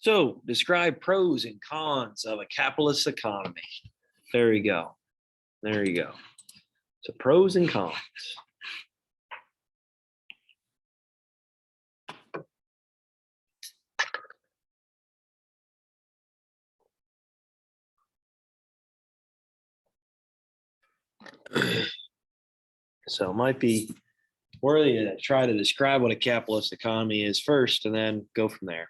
So describe pros and cons of a capitalist economy. There you go. There you go. So pros and cons. So it might be worthy to try to describe what a capitalist economy is first and then go from there.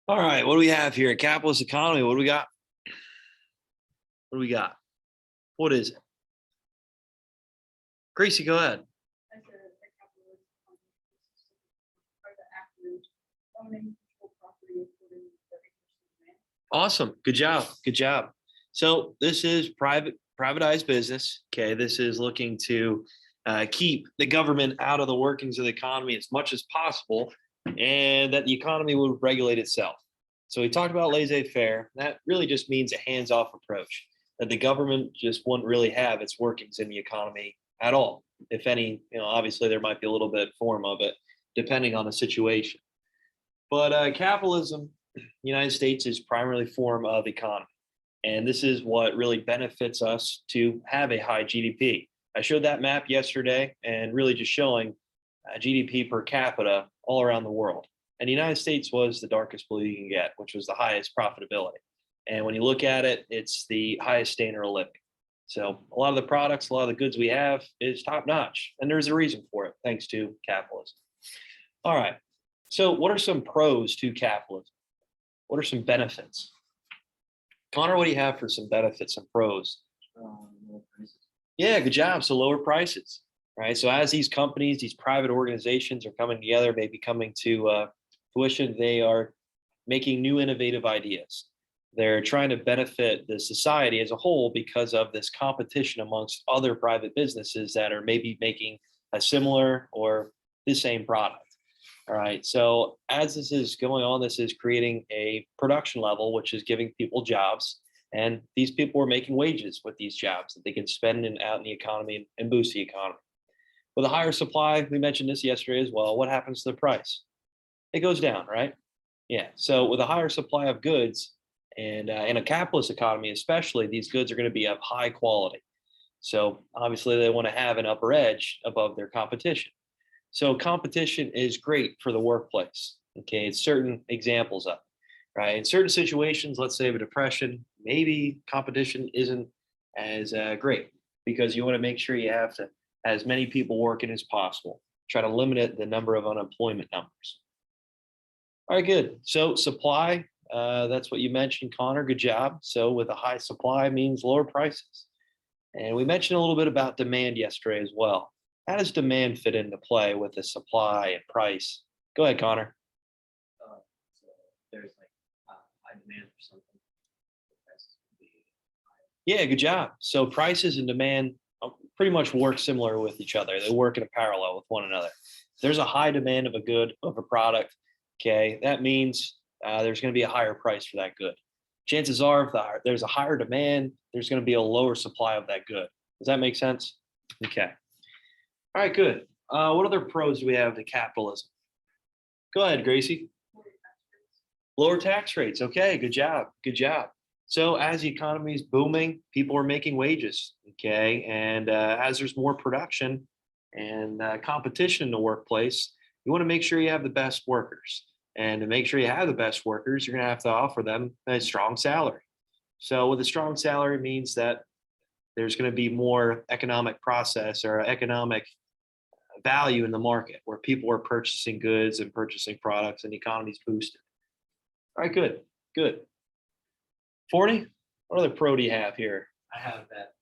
All right, what do we have here? Capitalist economy. What do we got? What do we got? What is it? Gracie, go ahead. Awesome. Good job. Good job. So this is privatized business. Okay. This is looking to keep the government out of the workings of the economy as much as possible and that the economy will regulate itself. So we talked about laissez-faire. That really just means a hands-off approach, that the government just wouldn't really have its workings in the economy at all. If any, obviously there might be a little bit form of it depending on the situation. But capitalism, the United States, is primarily a form of economy. And this is what really benefits us to have a high GDP. I showed that map yesterday and really just showing GDP per capita all around the world. And the United States was the darkest blue you can get, which was the highest profitability. And when you look at it, it's the highest standard of living. So a lot of the products, a lot of the goods we have is top notch. And there's a reason for it, thanks to capitalism. All right. So what are some pros to capitalism? What are some benefits? Connor, what do you have for some benefits and pros? Yeah, good job. So lower prices, right? So as these companies, these private organizations are coming together, maybe coming to fruition, they are making new innovative ideas. They're trying to benefit the society as a whole because of this competition amongst other private businesses that are maybe making a similar or the same product. All right. So as this is going on, this is creating a production level, which is giving people jobs. And these people are making wages with these jobs that they can spend out in the economy and boost the economy. With a higher supply, we mentioned this yesterday as well. What happens to the price? It goes down, right? Yeah. So with a higher supply of goods and in a capitalist economy, especially, these goods are going to be of high quality. So obviously, they want to have an upper edge above their competition. So competition is great for the workplace. Okay, it's certain examples of it, right? In certain situations, let's say of a depression, maybe competition isn't as great because you want to make sure you have to as many people working as possible. Try to limit the number of unemployment numbers. All right, good. So supply, that's what you mentioned, Connor. Good job. So with a high supply means lower prices. And we mentioned a little bit about demand yesterday as well. How does demand fit into play with the supply and price? Go ahead, Connor. So there's like high demand for something, the prices would be high. Yeah, good job. So prices and demand pretty much work similar with each other. They work in a parallel with one another. If there's a high demand of a good, of a product, okay, that means there's going to be a higher price for that good. Chances are, if there's a higher demand, there's going to be a lower supply of that good. Does that make sense? Okay. All right, good. What other pros do we have to capitalism? Go ahead, Gracie. Lower tax rates. Okay, good job. Good job. So as the economy is booming, people are making wages. Okay, and as there's more production and competition in the workplace, you want to make sure you have the best workers. And to make sure you have the best workers, you're going to have to offer them a strong salary. So with a strong salary means that there's going to be more economic process or economic value in the market where people are purchasing goods and purchasing products and the economy's boosted. All right, good, good. 40, what other pro do you have here? I have that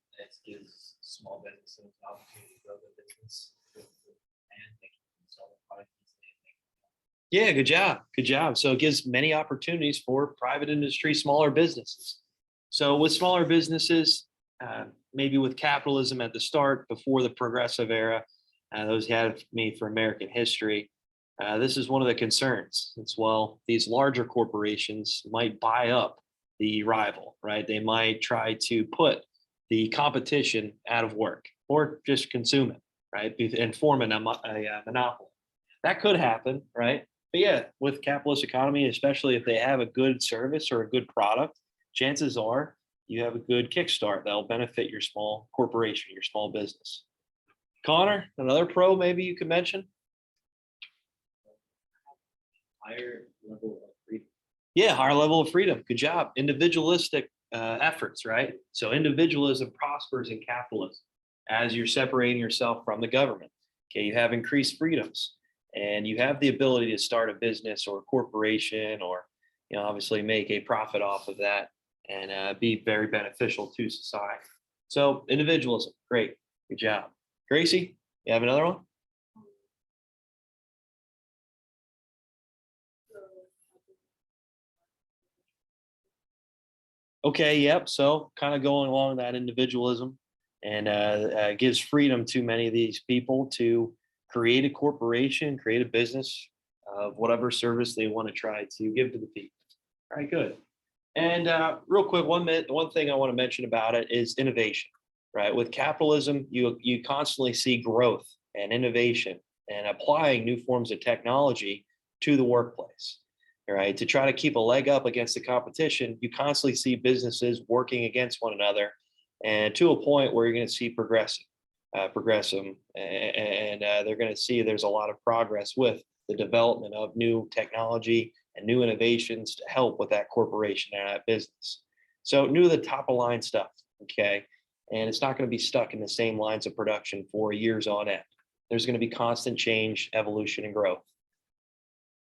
gives small businesses the opportunity to grow their business and they can sell the product easily. Yeah, good job, good job. So it gives many opportunities for private industry, smaller businesses. So with smaller businesses, maybe with capitalism at the start, before the progressive era, those had me for American history. This is one of the concerns. It's, well, these larger corporations might buy up the rival, right? They might try to put the competition out of work or just consume it, right? And form a monopoly. That could happen, right? But yeah, with capitalist economy, especially if they have a good service or a good product, chances are you have a good kickstart that'll benefit your small corporation, your small business. Connor, another pro maybe you could mention? Higher level of freedom. Yeah, higher level of freedom. Good job. Individualistic efforts, right? So individualism prospers in capitalism as you're separating yourself from the government. Okay, you have increased freedoms and you have the ability to start a business or a corporation or obviously make a profit off of that and be very beneficial to society. So individualism, great, good job. Gracie, you have another one? Okay, yep. So kind of going along that individualism and gives freedom to many of these people to create a corporation, create a business of whatever service they want to try to give to the people. All right, good. And real quick, one thing I want to mention about it is innovation, right? With capitalism, you constantly see growth and innovation and applying new forms of technology to the workplace. All right, to try to keep a leg up against the competition, you constantly see businesses working against one another, and to a point where you're going to see progressive, and they're going to see there's a lot of progress with the development of new technology and new innovations to help with that corporation and that business. So new the top of line stuff, okay? And it's not going to be stuck in the same lines of production for years on end. There's going to be constant change, evolution, and growth.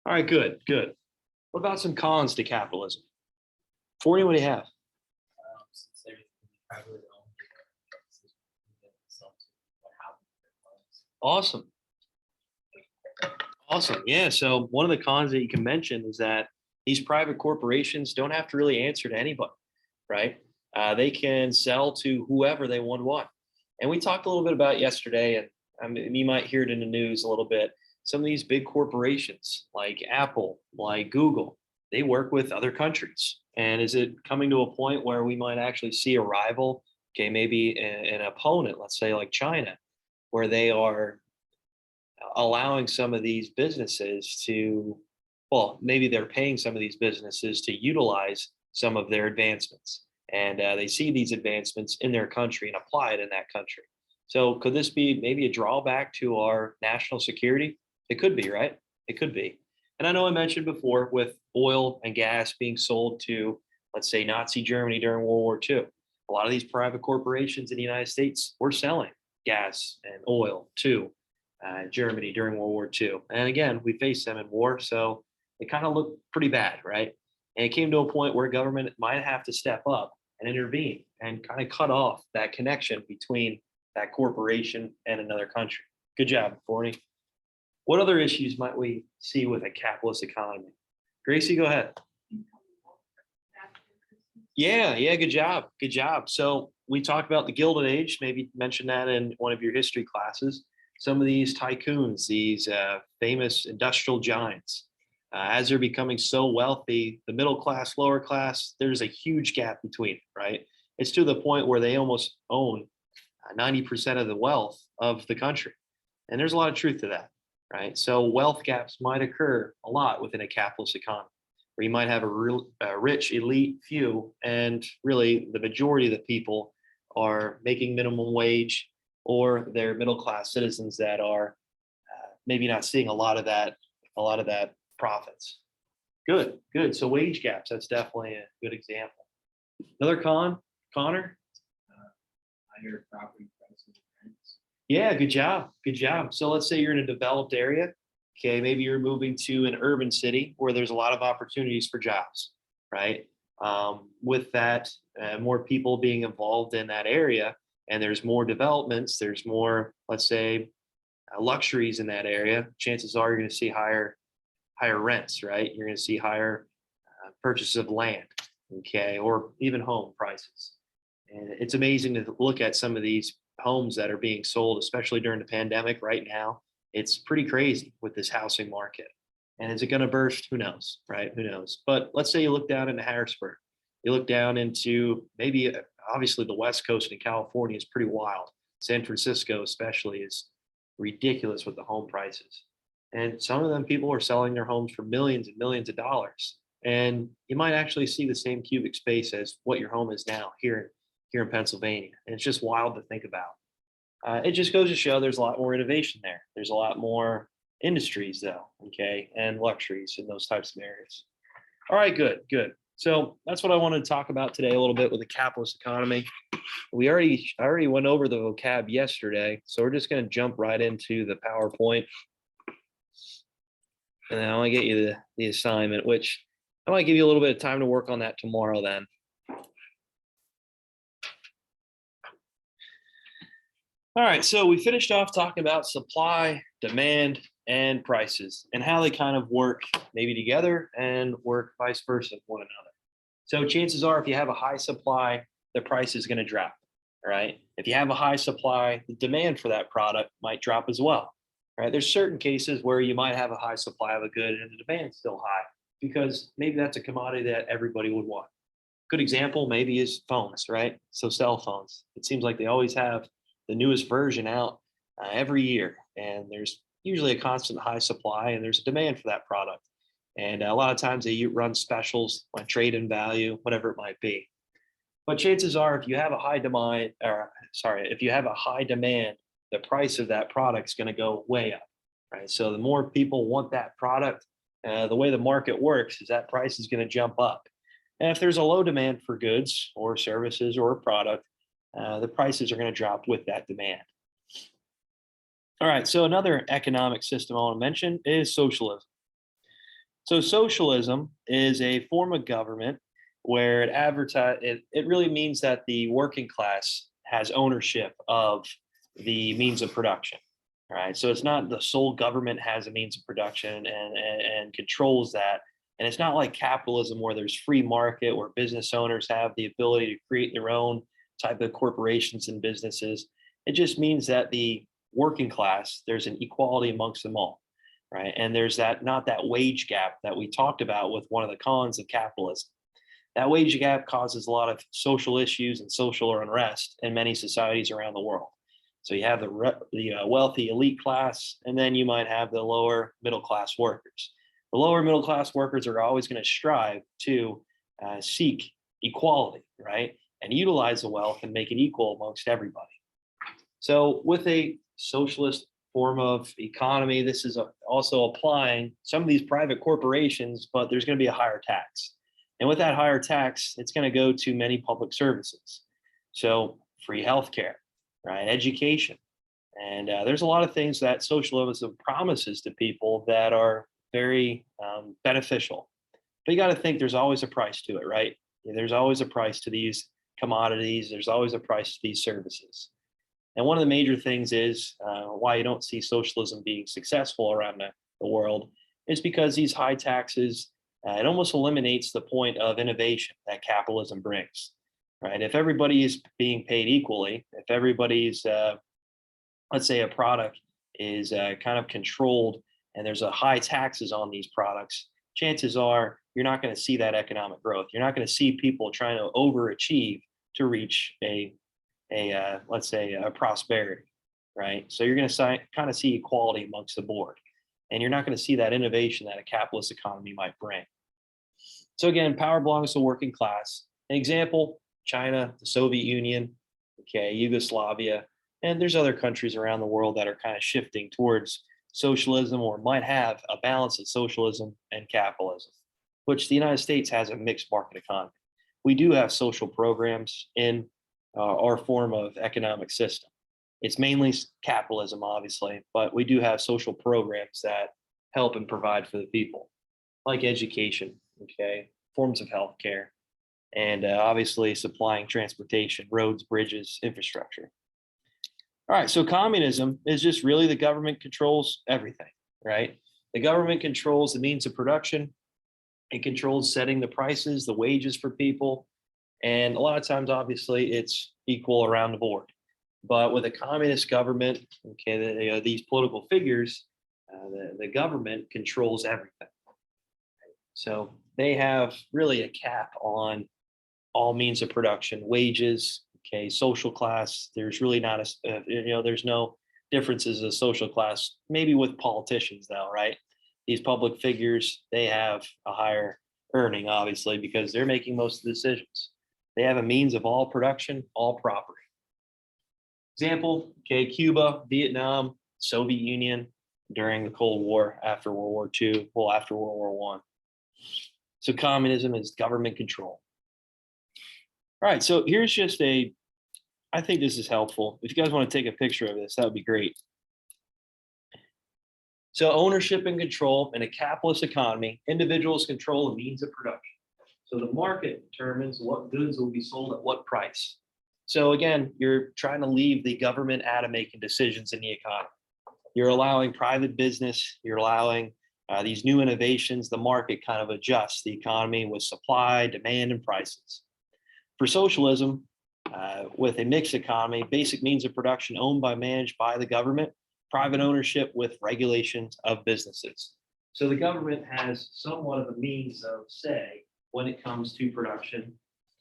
All right, good, good. What about some cons to capitalism? Forty, what do you have? Since everything is privately owned, businesses limit themselves to what happens to their funds. Awesome. Awesome. Yeah. So one of the cons that you can mention is that these private corporations don't have to really answer to anybody, right? They can sell to whoever they want. And we talked a little bit about yesterday, and I mean, you might hear it in the news a little bit. Some of these big corporations like Apple, like Google, they work with other countries. And is it coming to a point where we might actually see a rival, okay, maybe an opponent, let's say like China, where they are allowing some of these businesses to, well, maybe they're paying some of these businesses to utilize some of their advancements. And they see these advancements in their country and apply it in that country. So could this be maybe a drawback to our national security? It could be, right? It could be. And I know I mentioned before with oil and gas being sold to, let's say, Nazi Germany during World War II. A lot of these private corporations in the United States were selling gas and oil to Germany during World War II. And again, we faced them in war, so it kind of looked pretty bad, right? And it came to a point where government might have to step up and intervene and kind of cut off that connection between that corporation and another country. Good job, Forney. What other issues might we see with a capitalist economy? Gracie, go ahead. Yeah, good job. Good job. So we talked about the Gilded Age, maybe mention that in one of your history classes. Some of these tycoons, these famous industrial giants, as they're becoming so wealthy, the middle class, lower class, there's a huge gap between, right? It's to the point where they almost own 90% of the wealth of the country. And there's a lot of truth to that, right? So wealth gaps might occur a lot within a capitalist economy, where you might have a rich elite few, and really the majority of the people are making minimum wage, or they're middle class citizens that are maybe not seeing a lot of that profits. Good, good. So wage gaps, that's definitely a good example. Another Connor? Higher property prices and rents. Yeah, good job. Good job. So let's say you're in a developed area. Okay, maybe you're moving to an urban city where there's a lot of opportunities for jobs, right? With that, more people being involved in that area, and there's more developments, there's more, let's say, luxuries in that area. Chances are you're going to see higher rents, right? You're going to see higher purchases of land, okay, or even home prices. And it's amazing to look at some of these homes that are being sold, especially during the pandemic right now. It's pretty crazy with this housing market. And is it going to burst? Who knows, right? Who knows? But let's say you look down into Harrisburg. You look down into maybe, obviously, the West Coast in California is pretty wild. San Francisco, especially, is ridiculous with the home prices. And some of them people are selling their homes for millions and millions of dollars. And you might actually see the same cubic space as what your home is now here in Pennsylvania. And it's just wild to think about. It just goes to show there's a lot more innovation there. There's a lot more industries, though, okay, and luxuries in those types of areas. All right, good, good. So that's what I wanted to talk about today a little bit with the capitalist economy. I already went over the vocab yesterday, so we're just going to jump right into the PowerPoint. And then I want to get you the assignment, which I might give you a little bit of time to work on that tomorrow then. All right, so we finished off talking about supply, demand, and prices and how they kind of work maybe together and work vice versa with one another. So chances are if you have a high supply, the price is going to drop, right? If you have a high supply, the demand for that product might drop as well, right? There's certain cases where you might have a high supply of a good and the demand's still high because maybe that's a commodity that everybody would want. Good example maybe is phones, right? So cell phones. It seems like they always have the newest version out every year, and there's usually a constant high supply, and there's a demand for that product. And a lot of times they run specials on trade in value, whatever it might be. But chances are, if you have a high demand, or sorry, if you have a high demand, the price of that product is going to go way up, right? So the more people want that product, the way the market works is that price is going to jump up. And if there's a low demand for goods or services or a product, the prices are going to drop with that demand. All right, so another economic system I want to mention is socialism. So socialism is a form of government where it really means that the working class has ownership of the means of production. Right. So it's not the sole government has a means of production and controls that. And it's not like capitalism where there's free market where business owners have the ability to create their own type of corporations and businesses. It just means that the working class, there's an equality amongst them all, right? And there's that not that wage gap that we talked about with one of the cons of capitalism. That wage gap causes a lot of social issues and social unrest in many societies around the world. So you have the wealthy elite class, and then you might have the lower middle class workers. The lower middle class workers are always going to strive to seek equality, right? And utilize the wealth and make it equal amongst everybody. So with a socialist form of economy, this is also applying some of these private corporations, but there's going to be a higher tax. And with that higher tax, it's going to go to many public services. So free healthcare, right? Education. And there's a lot of things that socialism promises to people that are very beneficial. But you got to think there's always a price to it, right? There's always a price to these commodities. There's always a price to these services. And one of the major things is why you don't see socialism being successful around the world is because these high taxes, it almost eliminates the point of innovation that capitalism brings, right? If everybody is being paid equally, if everybody's, let's say a product is kind of controlled and there's a high taxes on these products, chances are you're not going to see that economic growth. You're not going to see people trying to overachieve to reach let's say a prosperity, right? So you're going to kind of see equality amongst the board, and you're not going to see that innovation that a capitalist economy might bring. So again, power belongs to the working class. An example: China, the Soviet Union, okay, Yugoslavia, and there's other countries around the world that are kind of shifting towards socialism or might have a balance of socialism and capitalism, which the United States has a mixed market economy. We do have social programs in our form of economic system. It's mainly capitalism, obviously, but we do have social programs that help and provide for the people, like education, okay, forms of healthcare, and obviously supplying transportation, roads, bridges, infrastructure. All right, so communism is just really the government controls everything, right? The government controls the means of production. It controls setting the prices, the wages for people. And a lot of times, obviously, it's equal around the board. But with a communist government, okay, these political figures, the government controls everything. So they have really a cap on all means of production, wages, okay, social class. There's really not there's no differences of social class. Maybe with politicians, though, right? These public figures, they have a higher earning, obviously, because they're making most of the decisions. They have a means of all production, all property. Example, okay, Cuba, Vietnam, Soviet Union during the Cold War, after World War II, well, after World War One. So communism is government control. All right, so here's just I think this is helpful. If you guys want to take a picture of this, that would be great. So ownership and control in a capitalist economy, individuals control the means of production. So the market determines what goods will be sold at what price. So again, you're trying to leave the government out of making decisions in the economy. You're allowing private business, you're allowing these new innovations, the market kind of adjusts the economy with supply, demand, and prices. For socialism, with a mixed economy, basic means of production owned by, managed by the government, private ownership with regulations of businesses. So the government has somewhat of a means of say when it comes to production,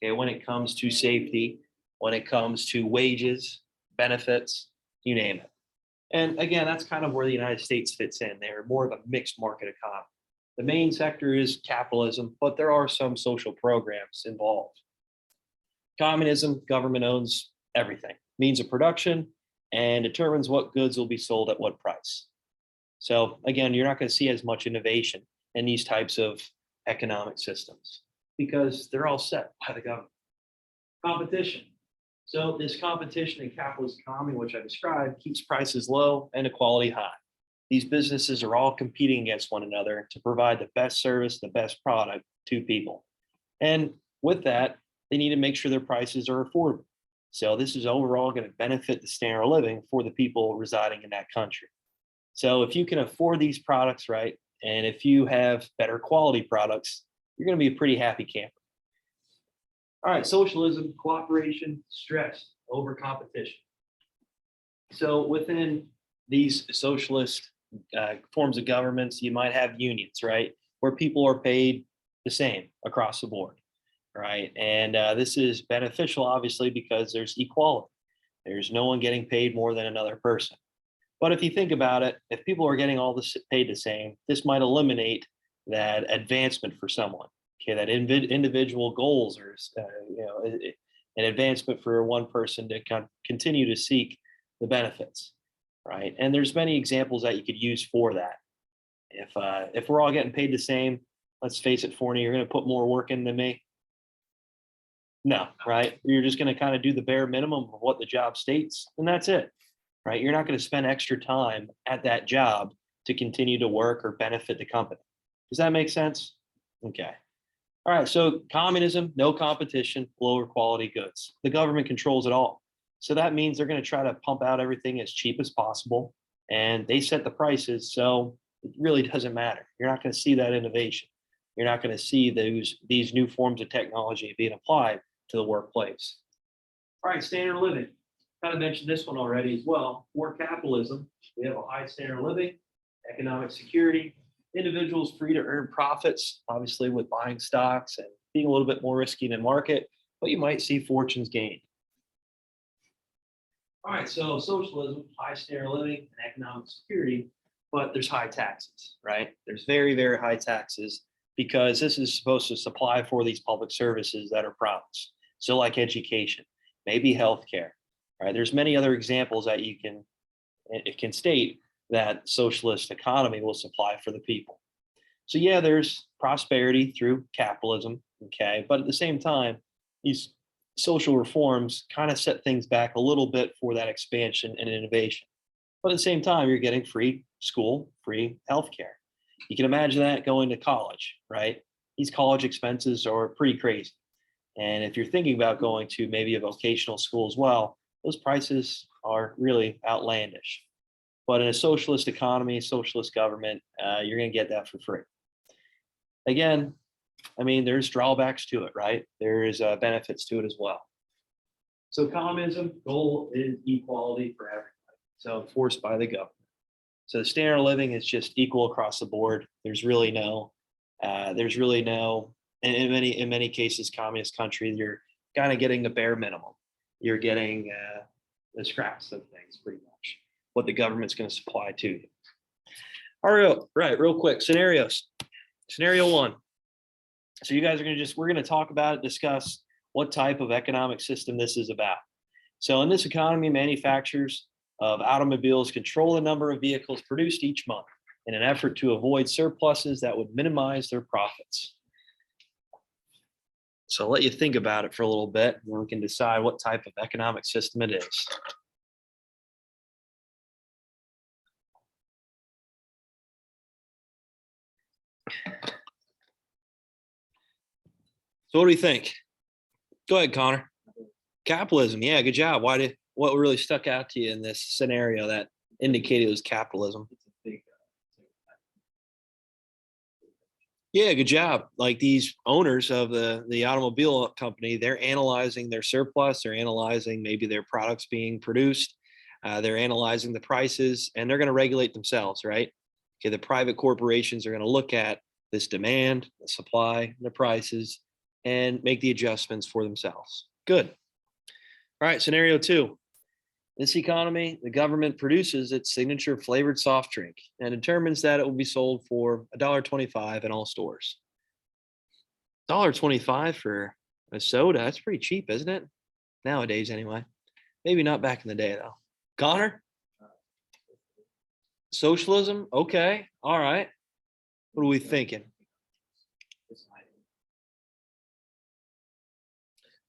okay, when it comes to safety, when it comes to wages, benefits, you name it. And again, that's kind of where the United States fits in. They're more of a mixed market economy. The main sector is capitalism, but there are some social programs involved. Communism, government owns everything, means of production, and determines what goods will be sold at what price. So again, you're not going to see as much innovation in these types of economic systems because they're all set by the government. Competition. So this competition in capitalist economy, which I described, keeps prices low and equality high. These businesses are all competing against one another to provide the best service, the best product to people. And with that, they need to make sure their prices are affordable. So this is overall going to benefit the standard of living for the people residing in that country. So if you can afford these products, right, and if you have better quality products, you're going to be a pretty happy camper. All right, socialism, cooperation, stress over competition. So within these socialist forms of governments, you might have unions, right, where people are paid the same across the board, right? And this is beneficial, obviously, because there's equality. There's no one getting paid more than another person. But if you think about it, if people are getting all this paid the same, this might eliminate that advancement for someone. Okay, that individual goals or an advancement for one person to continue to seek the benefits, right? And there's many examples that you could use for that. If we're all getting paid the same, let's face it, Forney, you're going to put more work in than me. No, right? You're just going to kind of do the bare minimum of what the job states, and that's it, right? You're not going to spend extra time at that job to continue to work or benefit the company. Does that make sense? Okay. All right, so communism, no competition, lower quality goods. The government controls it all. So that means they're going to try to pump out everything as cheap as possible, and they set the prices, so it really doesn't matter. You're not going to see that innovation. You're not going to see these new forms of technology being applied to the workplace. All right, standard of living. Kind of mentioned this one already as well. For capitalism, we have a high standard of living, economic security, individuals free to earn profits, obviously with buying stocks and being a little bit more risky in the market, but you might see fortunes gained. All right, so socialism, high standard of living, and economic security, but there's high taxes, right? There's very, very high taxes because this is supposed to supply for these public services that are promised. So like education, maybe healthcare, right? There's many other examples that it can state that socialist economy will supply for the people. So yeah, there's prosperity through capitalism, okay, but at the same time, these social reforms kind of set things back a little bit for that expansion and innovation. But at the same time, you're getting free school, free healthcare. You can imagine that going to college, right? These college expenses are pretty crazy. And if you're thinking about going to maybe a vocational school as well, those prices are really outlandish. But in a socialist economy, socialist government, you're going to get that for free. Again, I mean, there's drawbacks to it, right? There's benefits to it as well. So communism goal is equality for everybody. So enforced by the government. So the standard of living is just equal across the board. There's really no, in many cases, communist countries, you're kind of getting the bare minimum. You're getting the scraps of things pretty much, what the government's going to supply to you. All right, real quick, scenarios. Scenario one. So you guys are we're going to talk about it, discuss what type of economic system this is about. So in this economy, manufacturers of automobiles control the number of vehicles produced each month in an effort to avoid surpluses that would minimize their profits. So I'll let you think about it for a little bit, and then we can decide what type of economic system it is. So what do you think? Go ahead, Connor. Capitalism. Yeah, good job. What really stuck out to you in this scenario that indicated it was capitalism? It's a big, Yeah, good job. Like these owners of the automobile company, they're analyzing their surplus, they're analyzing maybe their products being produced, they're analyzing the prices, and they're going to regulate themselves, right? Okay, the private corporations are going to look at this demand, the supply, the prices, and make the adjustments for themselves. Good. All right, scenario two. This economy, the government produces its signature flavored soft drink and determines that it will be sold for $1.25 in all stores. $1.25 for a soda, that's pretty cheap, isn't it? Nowadays, anyway. Maybe not back in the day, though. Connor? Socialism? Okay. All right. What are we thinking?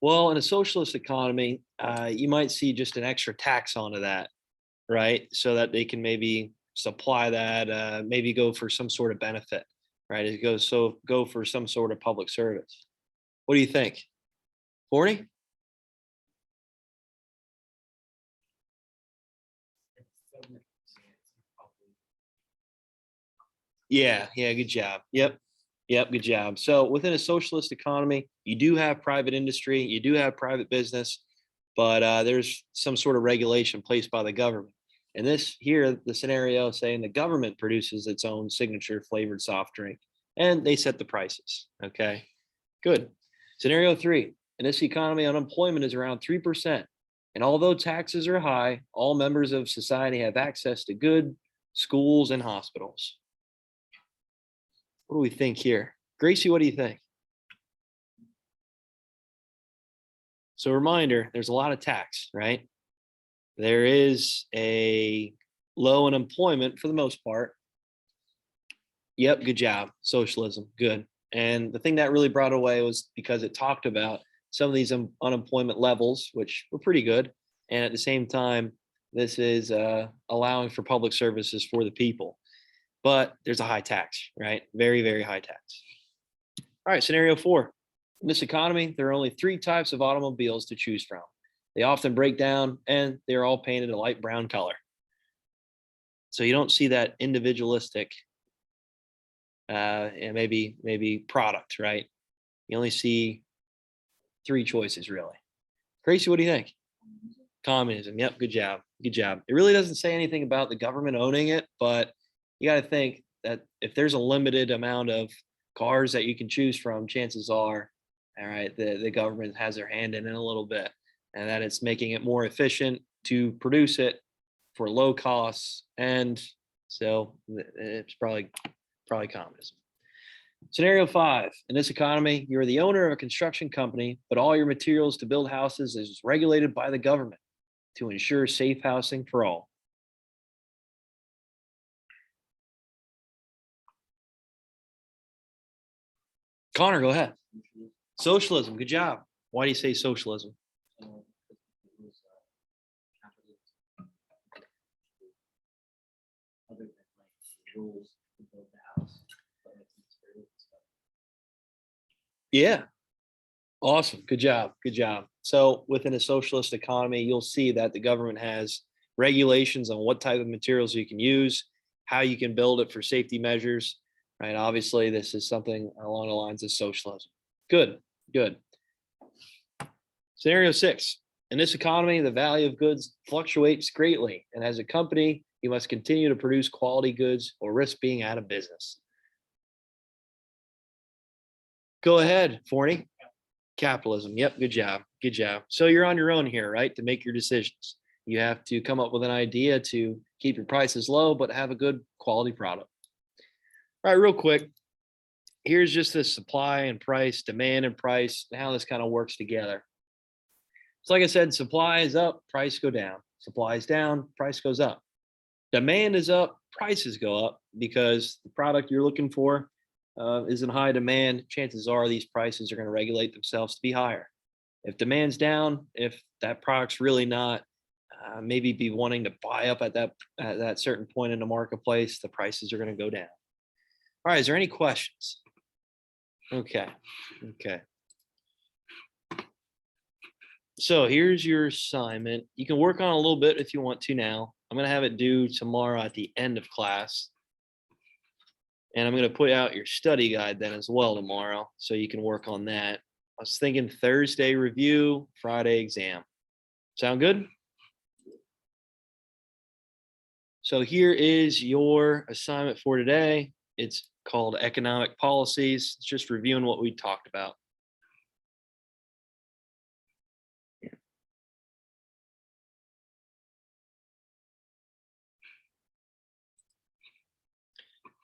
Well, in a socialist economy, you might see just an extra tax onto that, right? So that they can maybe supply that, maybe go for some sort of benefit, right? It goes so go for some sort of public service. What do you think, Forney? Yeah, yeah, good job. Yep, good job. So within a socialist economy, you do have private industry, you do have private business, but there's some sort of regulation placed by the government. And this here, the scenario saying the government produces its own signature flavored soft drink and they set the prices. Okay, good. Scenario three, in this economy, unemployment is around 3%. And although taxes are high, all members of society have access to good schools and hospitals. What do we think here? Gracie, what do you think? So reminder, there's a lot of tax, right? There is a low unemployment for the most part. Yep, good job. Socialism, good. And the thing that really brought away was because it talked about some of these unemployment levels, which were pretty good. And at the same time, this is allowing for public services for the people. But there's a high tax, right? Very, very high tax. All right, scenario four. In this economy, there are only three types of automobiles to choose from. They often break down and they're all painted a light brown color. So you don't see that individualistic and maybe product, right? You only see three choices really. Gracie, what do you think? Communism. Yep, good job. Good job. It really doesn't say anything about the government owning it, but you got to think that if there's a limited amount of cars that you can choose from, chances are, all right, the government has their hand in it a little bit, and that it's making it more efficient to produce it for low costs, and so it's probably communism. Scenario five, in this economy, you're the owner of a construction company, but all your materials to build houses is regulated by the government to ensure safe housing for all. Connor, go ahead. Socialism, good job. Why do you say socialism? Other than like rules to build the house, but it's material and stuff. Yeah, awesome. Good job. Good job. So within a socialist economy, you'll see that the government has regulations on what type of materials you can use, how you can build it for safety measures, right? Obviously, this is something along the lines of socialism. Good, good. Scenario six. In this economy, the value of goods fluctuates greatly. And as a company, you must continue to produce quality goods or risk being out of business. Go ahead, Forney. Capitalism. Yep, good job. Good job. So you're on your own here, right? To make your decisions. You have to come up with an idea to keep your prices low, but have a good quality product. All right, real quick. Here's just the supply and price, demand and price, and how this kind of works together. So like I said, supply is up, price go down. Supply is down, price goes up. Demand is up, prices go up because the product you're looking for is in high demand. Chances are these prices are going to regulate themselves to be higher. If demand's down, if that product's really not maybe be wanting to buy up at that certain point in the marketplace, the prices are going to go down. All right, is there any questions? Okay, okay. So here's your assignment. You can work on it a little bit if you want to now. I'm going to have it due tomorrow at the end of class. And I'm going to put out your study guide then as well tomorrow, so you can work on that. I was thinking Thursday review, Friday exam. Sound good? So here is your assignment for today. It's called Economic Policies. It's just reviewing what we talked about.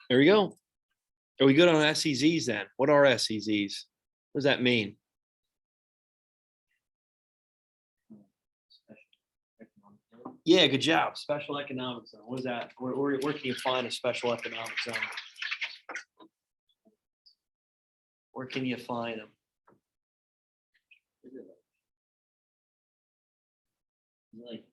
There we go. Are we good on SEZs then? What are SEZs? What does that mean? Yeah, good job. Special economic zone. What is that? Where can you find a special economic zone? Where can you find them? Like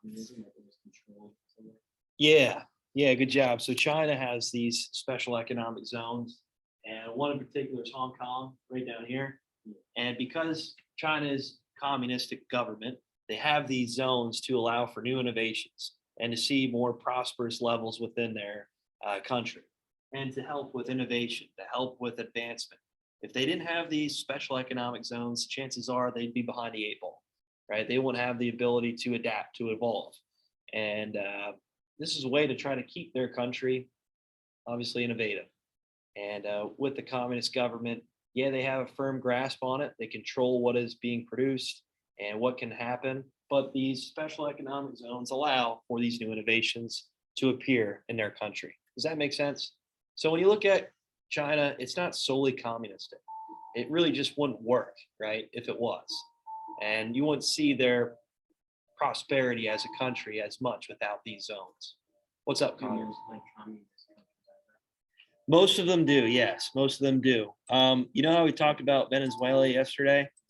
communism, like it was controlled somewhere. Yeah, yeah, good job. So China has these special economic zones, and one in particular is Hong Kong, right down here. And because China is communistic government, they have these zones to allow for new innovations and to see more prosperous levels within their country, and to help with innovation, to help with advancement. If they didn't have these special economic zones, chances are they'd be behind the eight ball, right? They wouldn't have the ability to adapt, to evolve. And this is a way to try to keep their country obviously innovative. And with the communist government, yeah, they have a firm grasp on it. They control what is being produced and what can happen. But these special economic zones allow for these new innovations to appear in their country. Does that make sense? So when you look at China, it's not solely communistic. It really just wouldn't work, right, if it was. And you wouldn't see their prosperity as a country as much without these zones. What's up, Connor? Like communist countries like that. Most of them do, yes. Most of them do. You know how we talked about Venezuela yesterday?